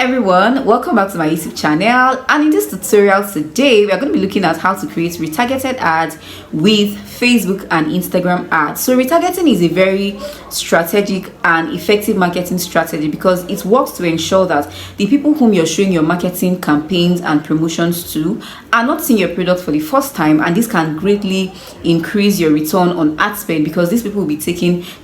everyone, welcome back to my YouTube channel, and in this tutorial today we are going to be looking at how to create retargeted ads with Facebook and Instagram ads. So retargeting is a very strategic and effective marketing strategy because it works to ensure that the people whom you're showing your marketing campaigns and promotions to are not seeing your product for the first time, and this can greatly increase your return on ad spend because these people will be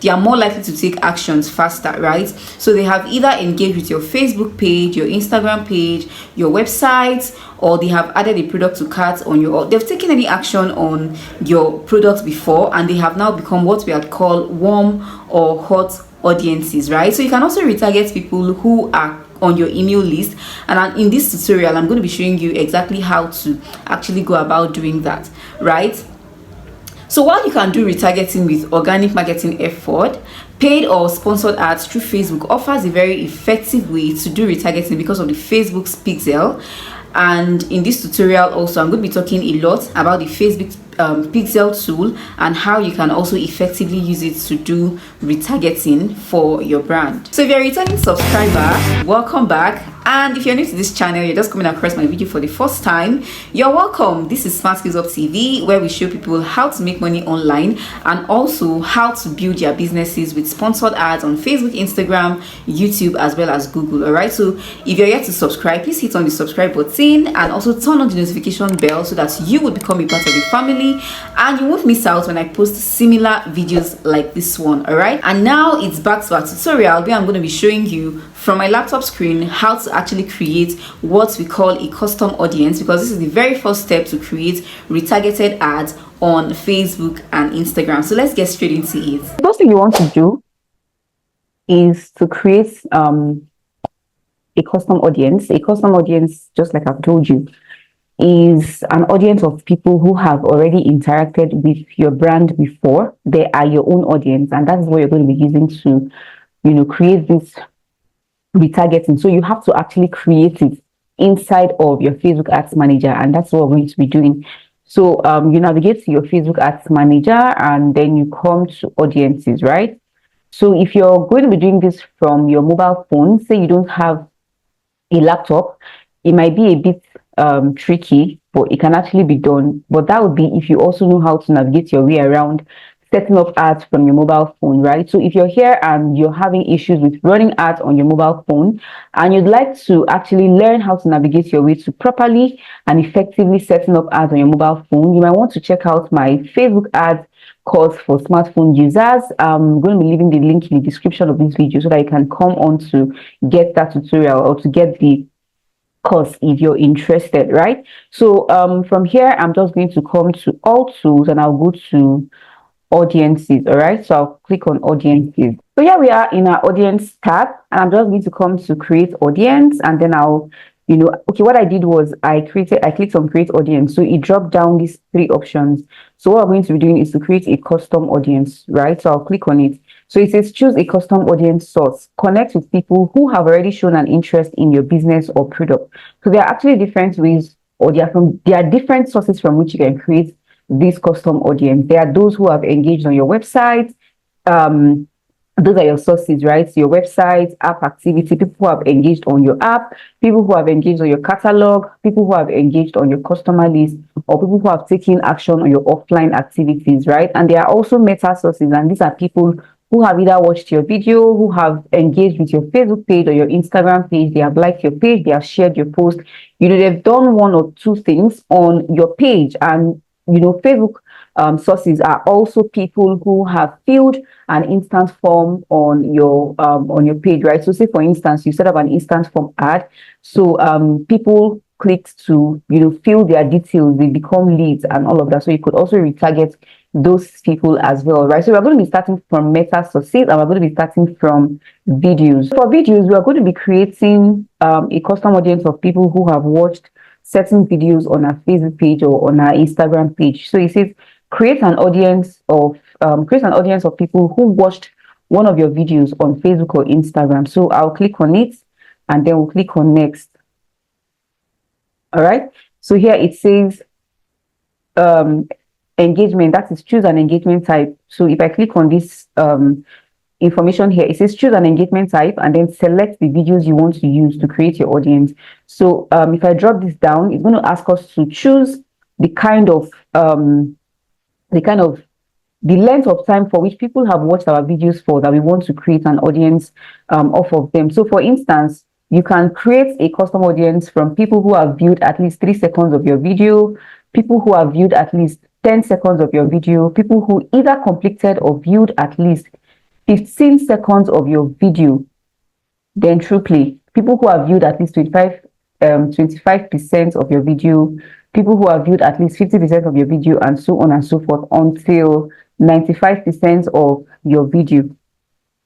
they are more likely to take actions faster, right? So they have either engaged with your Facebook page, your Instagram page, your website, or they have added a product to cart on your, or they've taken any action on your product before, and they have now become what we would call warm or hot audiences, right? So you can also retarget people who are on your email list, and in this tutorial I'm going to be showing you exactly how to actually go about doing that, right? So while you can do retargeting with organic marketing effort, paid or sponsored ads through Facebook offers a very effective way to do retargeting because of the Facebook's pixel. And in this tutorial also I'm going to be talking a lot about the Facebook pixel tool and how you can also effectively use it to do retargeting for your brand. So if you're a returning subscriber, welcome back. And if you're new to this channel, you're just coming across my video for the first time, you're welcome. This is Smart Skills Up TV, where we show people how to make money online and also how to build their businesses with sponsored ads on Facebook, Instagram, YouTube, as well as Google. All right, so if you're yet to subscribe, please hit on the subscribe button and also turn on the notification bell so that you will become a part of the family and you won't miss out when I post similar videos like this one. All right, and now it's back to our tutorial where I'm going to be showing you from my laptop screen how to actually create what we call a custom audience, because this is the very first step to create retargeted ads on Facebook and Instagram. So let's get straight into it. The first thing you want to do is to create a custom audience. A custom audience, just like I've told you, is an audience of people who have already interacted with your brand before. They are your own audience, and that's what you're going to be using to, create this retargeting. So you have to actually create it inside of your Facebook Ads Manager, and that's what we're going to be doing. So you navigate to your Facebook Ads Manager and then you come to audiences, right? So if you're going to be doing this from your mobile phone, say you don't have a laptop, it might be a bit tricky, but it can actually be done. But that would be if you also know how to navigate your way around setting up ads from your mobile phone, right? So if you're here and you're having issues with running ads on your mobile phone and you'd like to actually learn how to navigate your way to properly and effectively setting up ads on your mobile phone, you might want to check out my Facebook ads course for smartphone users. I'm going to be leaving the link in the description of this video so that you can come on to get that tutorial or to get the course if you're interested, right? So from here I'm just going to come to all tools and I'll go to audiences. All right, so I'll click on audiences. So here we are in our audience tab, and I'm just going to come to create audience, and then I'll okay, what I did was I clicked on create audience, so it dropped down these three options. So what I'm going to be doing is to create a custom audience, right? So I'll click on it. So it says choose a custom audience source, connect with people who have already shown an interest in your business or product. So there are actually different ways, or there are different sources from which you can create this custom audience. There are those who have engaged on your website. Those are your sources, right? So your website, app activity, people who have engaged on your app, people who have engaged on your catalog, people who have engaged on your customer list, or people who have taken action on your offline activities, right? And there are also meta sources, and these are people who have either watched your video, who have engaged with your Facebook page or your Instagram page, they have liked your page, they have shared your post, they've done one or two things on your page. And Facebook sources are also people who have filled an instant form on your page, right? So say for instance you set up an instant form ad, so people clicked to fill their details, they become leads and all of that. So you could also retarget those people as well, right? So we're going to be starting from meta sources and we're going to be starting from videos. For videos, we are going to be creating a custom audience of people who have watched certain videos on our Facebook page or on our Instagram page. So it says create an audience of people who watched one of your videos on Facebook or Instagram. So I'll click on it and then we'll click on next. All right, so here it says engagement, that is choose an engagement type. So if I click on this information here. It says choose an engagement type and then select the videos you want to use to create your audience. So if I drop this down, it's going to ask us to choose the kind of the length of time for which people have watched our videos for that we want to create an audience off of them. So for instance, you can create a custom audience from people who have viewed at least 3 seconds of your video, people who have viewed at least 10 seconds of your video, people who either completed or viewed at least 15 seconds of your video, then true play. People who have viewed at least 25% of your video, people who have viewed at least 50% of your video, and so on and so forth until 95% of your video.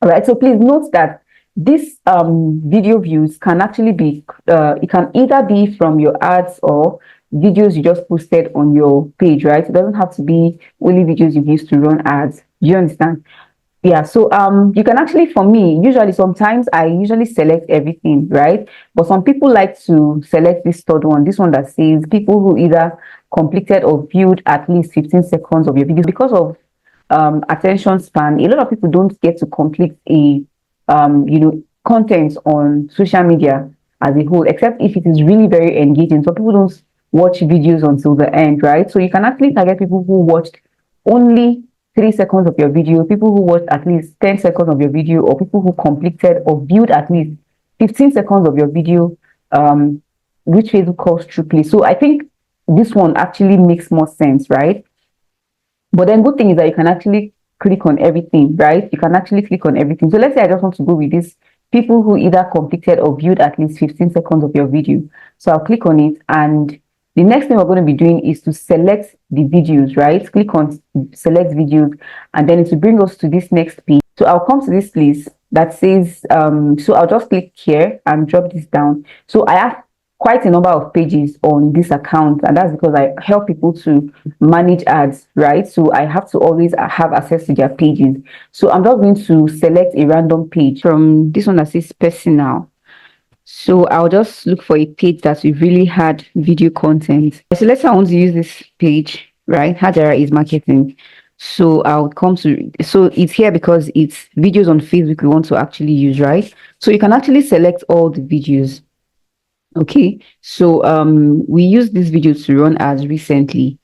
All right, so please note that this video views can actually be, it can either be from your ads or videos you just posted on your page, right? It doesn't have to be only videos you've used to run ads. Do you understand? Yeah, so you can actually, for me, usually sometimes I usually select everything, right? But some people like to select this third one, this one that says people who either completed or viewed at least 15 seconds of your video. Because of attention span, a lot of people don't get to complete a content on social media as a whole, except if it is really very engaging. So people don't watch videos until the end, right? So you can actually target people who watched only 3 seconds of your video, people who watched at least 10 seconds of your video, or people who completed or viewed at least 15 seconds of your video, which Facebook calls true play. So I think this one actually makes more sense, right? But then good thing is that you can actually click on everything, right? You can actually click on everything. So let's say I just want to go with this people who either completed or viewed at least 15 seconds of your video. So I'll click on it, and the next thing we're going to be doing is to select the videos, right? Click on select videos, and then it will bring us to this next page. So I'll come to this place that says, so I'll just click here and drop this down. So I have quite a number of pages on this account, and that's because I help people to manage ads, right? So I have to always have access to their pages. So I'm just going to select a random page from this one that says personal. So I'll just look for a page that we really had video content. So let's say I want to use this page, right? Hajara is marketing. So I'll come to, so it's here because it's videos on Facebook we want to actually use, right? So you can actually select all the videos. Okay, so we used this video to run ads recently.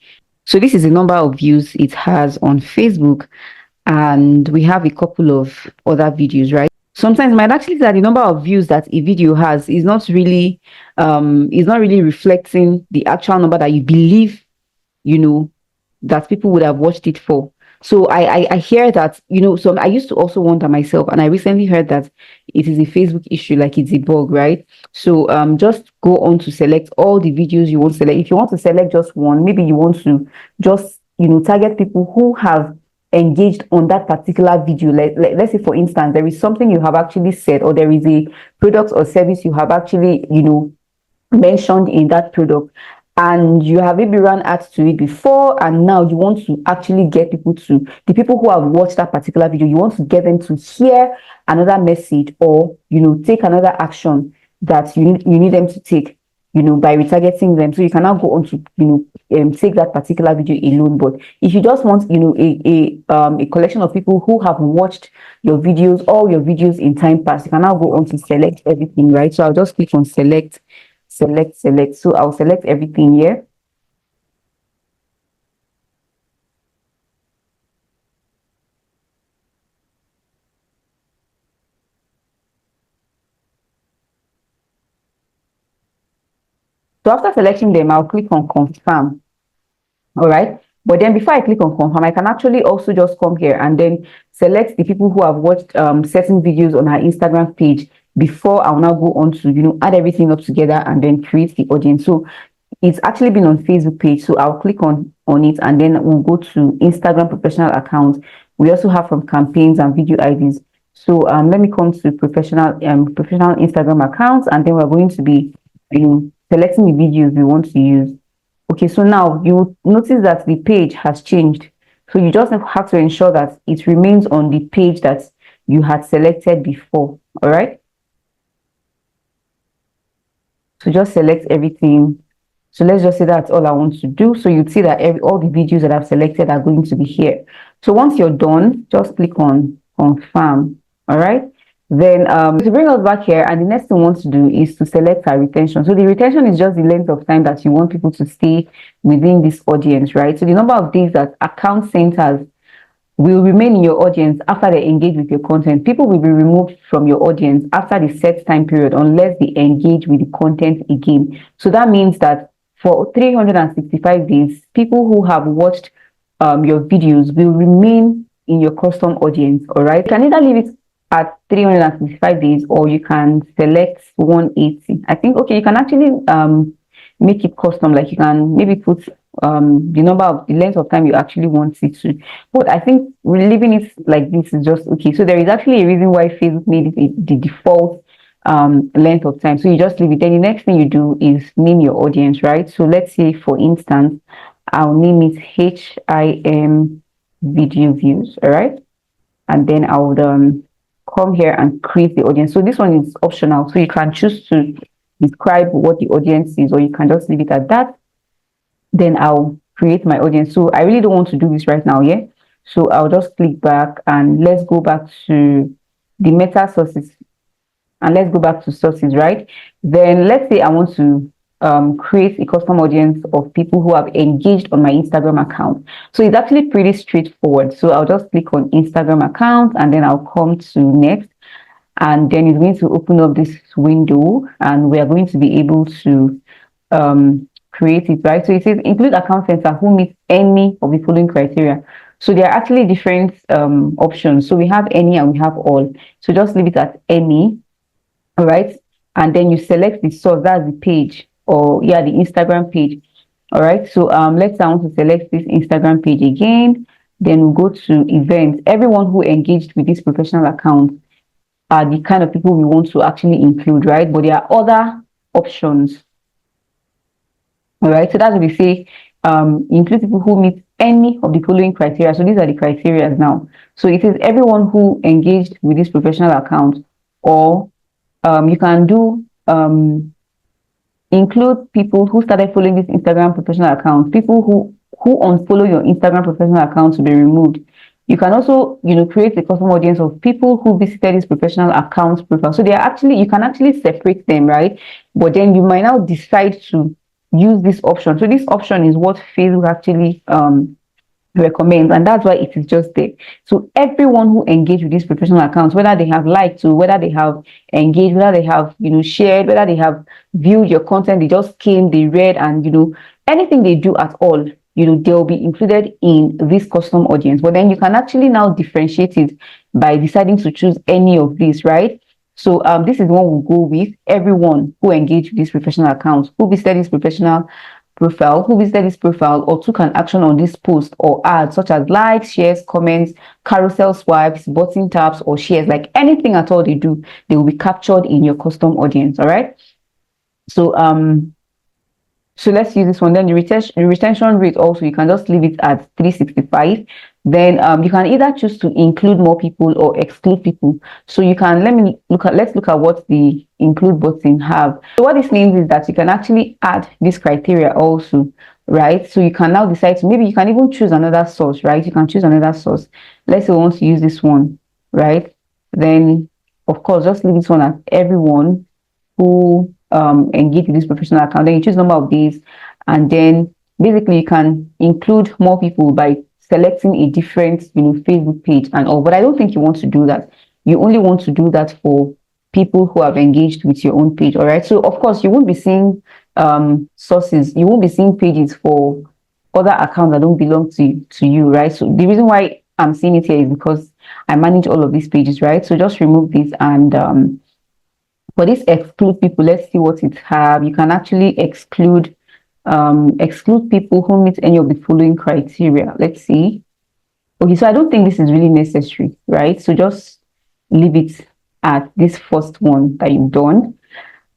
So this is the number of views it has on Facebook, and we have a couple of other videos, right? Sometimes it might actually say that the number of views that a video has is not really reflecting the actual number that you believe, that people would have watched it for. So I hear that, so I used to also wonder myself, and I recently heard that it is a Facebook issue, like it's a bug, right? So just go on to select all the videos you want to select. If you want to select just one, maybe you want to just, target people who have engaged on that particular video. Let's say, for instance, there is something you have actually said, or there is a product or service you have actually, mentioned in that product, and you have maybe run ads to it before, and now you want to actually get people the people who have watched that particular video, you want to get them to hear another message, or take another action that you need them to take, by retargeting them. So you can now go on to take that particular video alone. But if you just want a collection of people who have watched your videos, all your videos in time past, you can now go on to select everything, right? So I'll just click on select. So I'll select everything here. So after selecting them, I'll click on confirm. All right. But then before I click on confirm, I can actually also just come here and then select the people who have watched certain videos on our Instagram page before I'll now go on to, add everything up together and then create the audience. So it's actually been on Facebook page. So I'll click on it, and then we'll go to Instagram professional account. We also have from campaigns and video IDs. So let me come to professional Instagram accounts, and then we're going to be selecting the videos we want to use. Okay, so now you notice that the page has changed. So you just have to ensure that it remains on the page that you had selected before. All right. So just select everything. So let's just say that's all I want to do. So you'd see that all the videos that I've selected are going to be here. So once you're done, just click on confirm. All right. Then to bring us back here, and the next thing we want to do is to select our retention. So the retention is just the length of time that you want people to stay within this audience, right? So the number of days that account centers will remain in your audience after they engage with your content. People will be removed from your audience after the set time period unless they engage with the content again. So that means that for 365 days, people who have watched your videos will remain in your custom audience. All right. You can either leave it at 365 days or you can select 180. I think, okay, you can actually make it custom, like you can maybe put the number of the length of time you actually want it to, but I think leaving it like this is just okay. So there is actually a reason why Facebook made it the default length of time. So you just leave it. Then the next thing you do is name your audience, right? So let's say, for instance, I'll name it HIM video views. All right. And then I would come here and create the audience. So this one is optional. So you can choose to describe what the audience is, or you can just leave it at that. Then I'll create my audience. So I really don't want to do this right now. Yeah. So I'll just click back and let's go back to the meta sources, and let's go back to sources, right? Then let's say I want to create a custom audience of people who have engaged on my Instagram account. So it's actually pretty straightforward. So I'll just click on Instagram account and then I'll come to next. And then it's going to open up this window and we are going to be able to create it, right? So it says include account center who meets any of the following criteria. So there are actually different options. So we have any and we have all. So just leave it at any. All right. And then you select the source, that's the page, or yeah, the Instagram page. All right. So let's say I want to select this Instagram page again. Then we'll go to events. Everyone who engaged with this professional account are the kind of people we want to actually include, right? But there are other options. All right. So that's what we say, include people who meet any of the following criteria. So these are the criteria now. So it is everyone who engaged with this professional account, or you can do include people who started following this Instagram professional account. People who unfollow your Instagram professional account to be removed. You can also, create a custom audience of people who visited this professional account profile. So they are actually, you can actually separate them, right? But then you might now decide to use this option. So this option is what Facebook actually recommends, and that's why it is just there. So everyone who engaged with these professional accounts, whether they have liked to, whether they have engaged, whether they have shared, whether they have viewed your content, they just came, they read, and anything they do at all, they'll be included in this custom audience. But then you can actually now differentiate it by deciding to choose any of these, right? So this is what we'll go with: everyone who engaged with this professional account, who visited this professional profile, who visited this profile or took an action on this post or ad, such as likes, shares, comments, carousel swipes, button taps, or shares. Like anything at all they do, they will be captured in your custom audience. All right. So let's use this one. Then the retention rate also, you can just leave it at 365. Then you can either choose to include more people or exclude people. So you can let's look at what the include button have. So what this means is that you can actually add this criteria also, right? So you can now decide to, maybe you can even choose another source, right? You can choose another source. Let's say we want to use this one, right? Then of course just leave this one as everyone who engage with this professional account. Then you choose number of days, and then basically you can include more people by selecting a different Facebook page and all. But I don't think you want to do that. You only want to do that for people who have engaged with your own page. All right. So of course you won't be seeing sources, you won't be seeing pages for other accounts that don't belong to you, right? So the reason why I'm seeing it here is because I manage all of these pages, right? So just remove this, and for this exclude people, let's see what it have. You can actually exclude people who meet any of the following criteria. Let's see. Okay, so I don't think this is really necessary, right? So just leave it at this first one that you've done.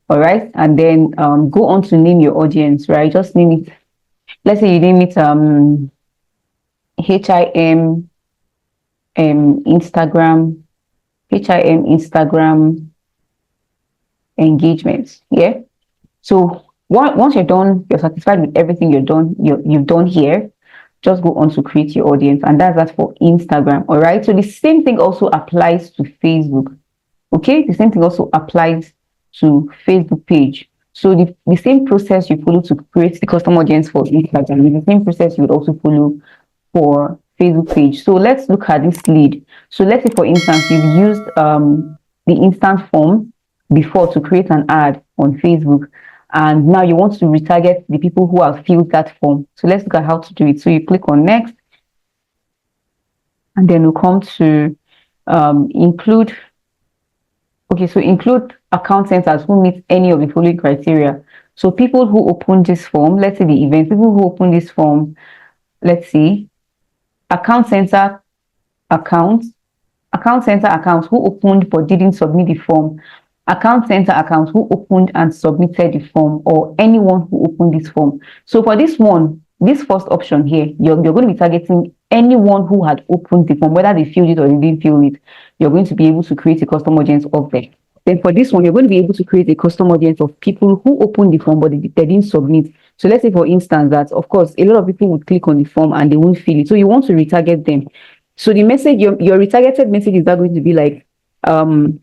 All right, and then go on to name your audience, right? Just name it. Let's say you name it HIM Instagram engagements. Yeah. So once you're done, you're satisfied with everything you've done here. just go on to create your audience, and that's that for Instagram. All right, so the same thing also applies to Facebook. Okay, the same thing also applies to Facebook page. So the same process you follow to create the custom audience for Instagram is the same process you would also follow for Facebook page. So let's look at this lead. So let's say, for instance, you've used the instant form before to create an ad on Facebook, and now you want to retarget the people who have filled that form. So let's look at how to do it. So you click on next, and then we'll come to include. Okay, so include account centers who meet any of the following criteria. So people who open this form, let's say the event, people who open this form, let's see, account center accounts, who opened but didn't submit the form, account center accounts who opened and submitted the form, or anyone who opened this form. So for this one, this first option here, you're going to be targeting anyone who had opened the form, whether they filled it or they didn't fill it. You're going to be able to create a custom audience of them. Then for this one, you're going to be able to create a custom audience of people who opened the form but they didn't submit. So let's say, for instance, that of course a lot of people would click on the form and they won't fill it. So you want to retarget them. So the message, your retargeted message is not going to be like,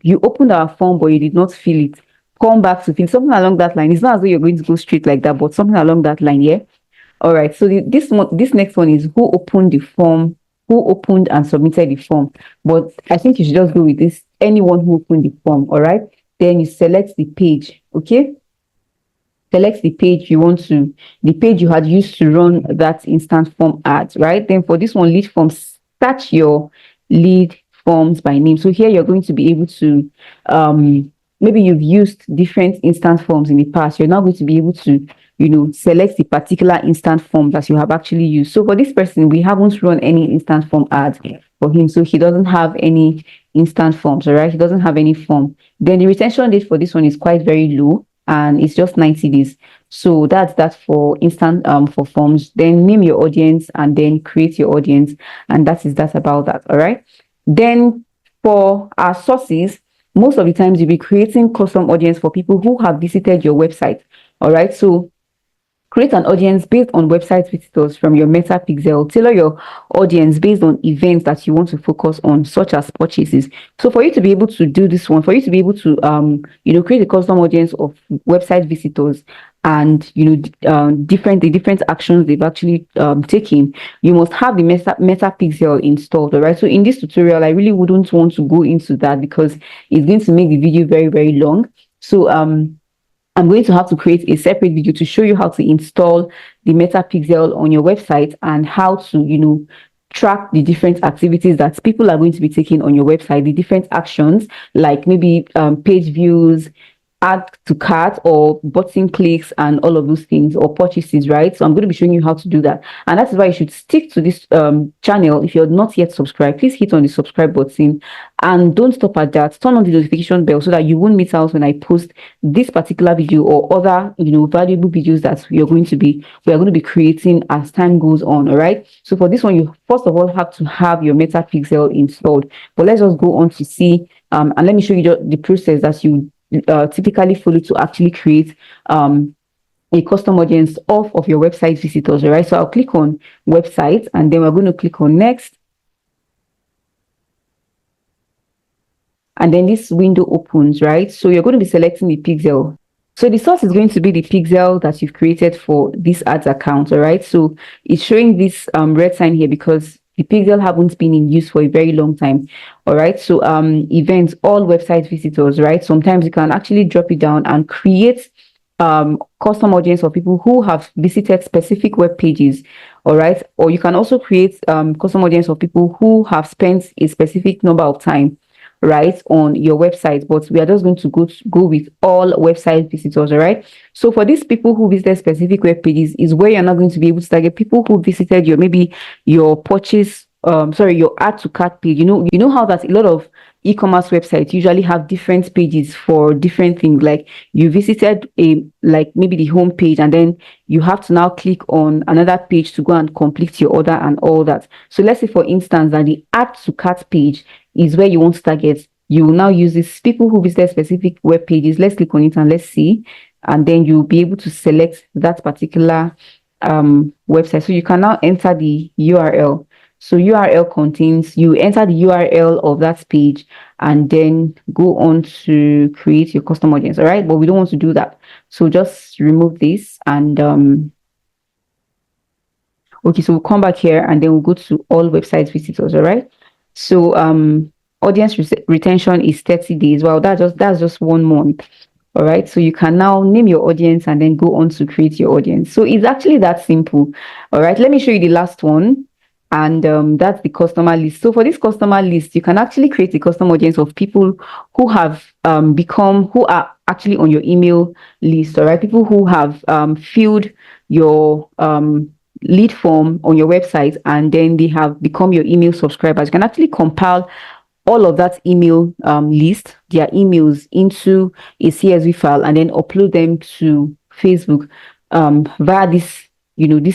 you opened our form but you did not fill it. Come back to fill, something along that line. It's not as though you're going to go straight like that, but something along that line, yeah. All right. So this next one is who opened the form, who opened and submitted the form. But I think you should just go with this, anyone who opened the form. All right. Then you select the page. Okay. Select the page you want to, the page you had used to run that instant form ad, right? Then for this one, lead forms, search your lead forms by name. So here you're going to be able to, maybe you've used different instant forms in the past. You're now going to be able to, select the particular instant form that you have actually used. So for this person, we haven't run any instant form ads for him. So he doesn't have any instant forms, all right? He doesn't have any form. Then the retention date for this one is quite very low, and it's just 90 days. So that's that for instant for forms. Then name your audience and then create your audience, and that is that about that. All right. Then for our sources, most of the times you'll be creating custom audience for people who have visited your website. All right. So create an audience based on website visitors from your meta pixel. Tailor your audience based on events that you want to focus on, such as purchases. So for you to be able to do this one, for you to be able to create a custom audience of website visitors and the different actions they've actually taken, you must have the meta pixel installed. All right. So in this tutorial, I really wouldn't want to go into that because it's going to make the video very, very long. So I'm going to have to create a separate video to show you how to install the meta pixel on your website and how to, track the different activities that people are going to be taking on your website, the different actions like maybe page views, add to cart or button clicks and all of those things, or purchases, right? So I'm going to be showing you how to do that, and that is why you should stick to this channel. If you're not yet subscribed, please hit on the subscribe button, and don't stop at that. Turn on the notification bell so that you won't miss out when I post this particular video or other valuable videos that we are going to be creating as time goes on. All right, so for this one, you first of all have to have your meta pixel installed. But let's just go on to see and let me show you the process that you typically follow to actually create a custom audience of your website visitors. All right, so I'll click on website and then we're going to click on next, and then this window opens, right? So you're going to be selecting the pixel. So the source is going to be the pixel that you've created for this ads account. All right, so it's showing this red sign here because the pixel haven't been in use for a very long time. All right, so events, all website visitors, right? Sometimes you can actually drop it down and create custom audience of people who have visited specific web pages. All right, or you can also create custom audience of people who have spent a specific number of time, right, on your website. But we are just going to go with all website visitors. All right, so for these people who visited specific web pages is where you're not going to be able to target people who visited your purchase your add to cart page. You know how that a lot of e-commerce websites usually have different pages for different things. Like you visited maybe the home page, and then you have to now click on another page to go and complete your order and all that. So let's say, for instance, that the add to cart page is where you want to target. You will now use this people who visit specific web pages. Let's click on it and let's see, and then you'll be able to select that particular website. So you can now enter the URL. So URL contains, you enter the URL of that page and then go on to create your custom audience. All right, but we don't want to do that. So just remove this and okay, so we'll come back here and then we'll go to all website visitors. All right. So audience retention is 30 days. Well, that's just 1 month. All right. So you can now name your audience and then go on to create your audience. So it's actually that simple. All right. Let me show you the last one. And that's the customer list. So for this customer list, you can actually create a custom audience of people who have who are actually on your email list. All right. People who have filled your lead form on your website and then they have become your email subscribers. You can actually compile all of that email list, their emails, into a CSV file and then upload them to Facebook via this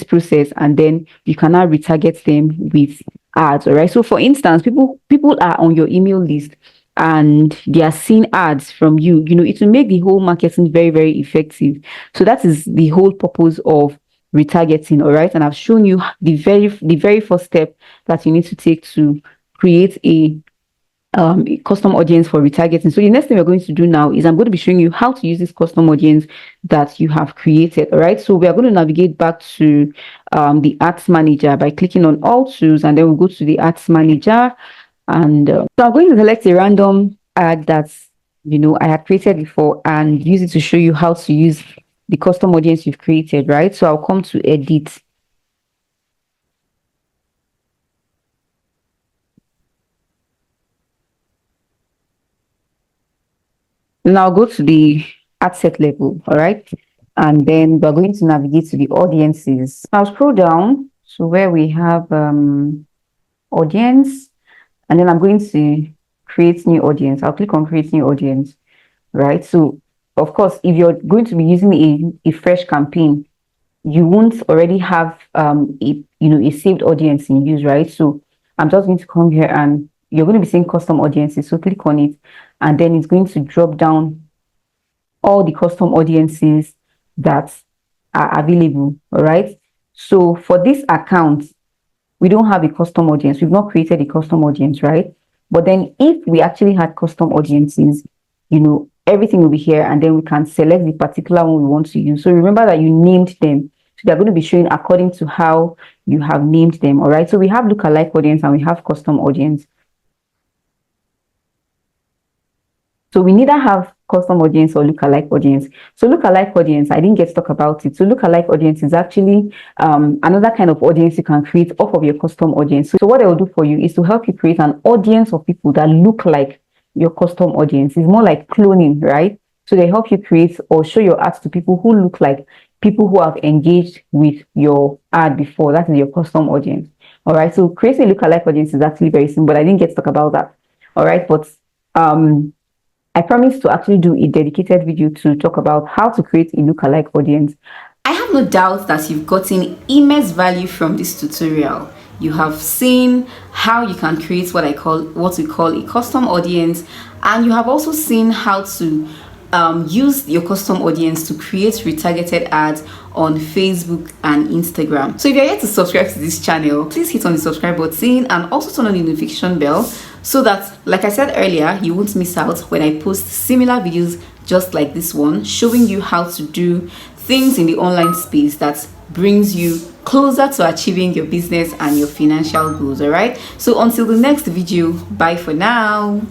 process, and then you can now retarget them with ads. All right. So for instance, people are on your email list and they are seeing ads from you. It will make the whole marketing very, very effective. So that is the whole purpose of retargeting. All right. And I've shown you the very first step that you need to take to create a custom audience for retargeting. So the next thing we're going to do now is I'm going to be showing you how to use this custom audience that you have created. All right. So we are going to navigate back to the ads manager by clicking on all tools, and then we'll go to the ads manager. And so I'm going to select a random ad that's I had created before and use it to show you how to use the custom audience you've created. Right. So I'll come to edit. Now go to the ad set level. All right. And then we're going to navigate to the audiences. Now scroll down to where we have audience. And then I'm going to create new audience. I'll click on create new audience. Right. So of course, if you're going to be using a fresh campaign, you won't already have a saved audience in use, right? So I'm just going to come here and you're going to be seeing custom audiences. So click on it and then it's going to drop down all the custom audiences that are available. All right. So for this account, we don't have a custom audience. We've not created a custom audience, right? But then if we actually had custom audiences, everything will be here and then we can select the particular one we want to use. So remember that you named them. So they're going to be showing according to how you have named them. All right. So we have lookalike audience and we have custom audience. So we neither have custom audience or lookalike audience. So lookalike audience, I didn't get to talk about it. So lookalike audience is actually another kind of audience you can create off of your custom audience. So what I will do for you is to help you create an audience of people that look like your custom audience. It's more like cloning, right? So they help you create or show your ads to people who look like people who have engaged with your ad before. That is your custom audience. All right. So creating a lookalike audience is actually very simple, but I didn't get to talk about that. All right. But I promise to actually do a dedicated video to talk about how to create a lookalike audience. I have no doubt that you've gotten immense value from this tutorial. You have seen how you can create what we call a custom audience, and you have also seen how to use your custom audience to create retargeted ads on Facebook and Instagram. So if you're yet to subscribe to this channel, please hit on the subscribe button and also turn on the notification bell so that, like I said earlier, you won't miss out when I post similar videos just like this one, showing you how to do things in the online space that brings you closer to achieving your business and your financial goals. All right. So until the next video, bye for now.